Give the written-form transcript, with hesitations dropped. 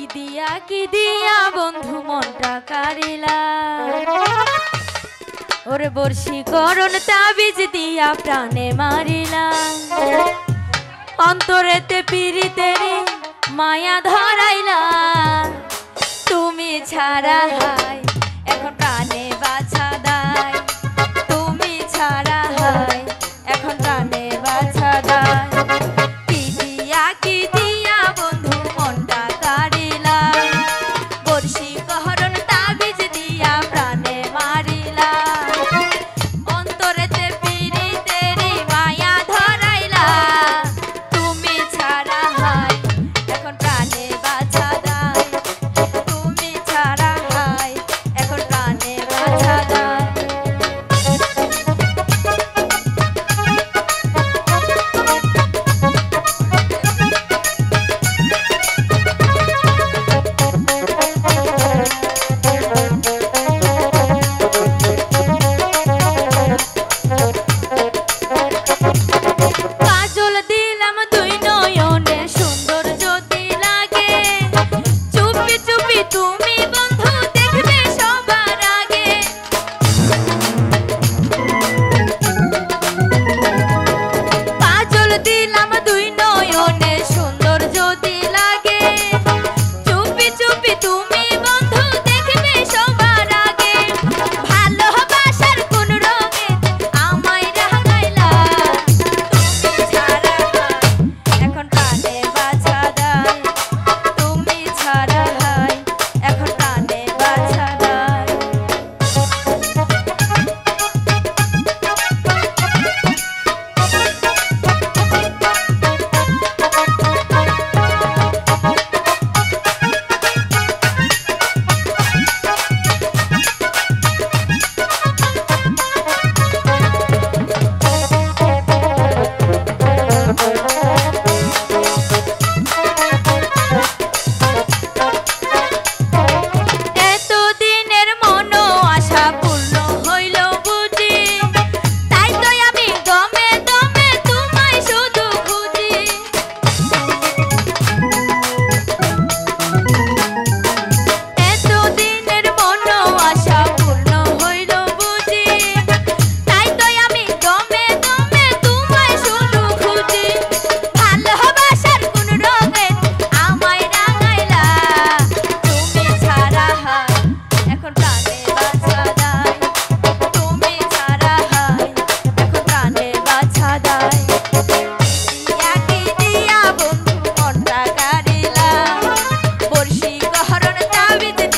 কি দিয়া বন্ধু মনটা কারিলা ওরে বর্ষি করণ তাবিজ দিয়া প্রাণে মারিলা অন্তরেতে পিরিতেরি মায়া ধরাইলা তুমি ছাড়া হাই এখন প্রাণে বাছা দায় তুমি ছাড়া হাই এখন প্রাণে বাছা দায় কি দিয়া বন্ধু মনটা কারিলা বর্ষি করণ তাবিজ দিয়া প্রাণে মারিলা অন্তরেতে পিরিতেরি মায়া ধরাইলা তুমি ছাড়া হাই এখন প্রাণে বাছা দায় তুমি ছাড়া হাই এখন প্রাণে বাছা দায় with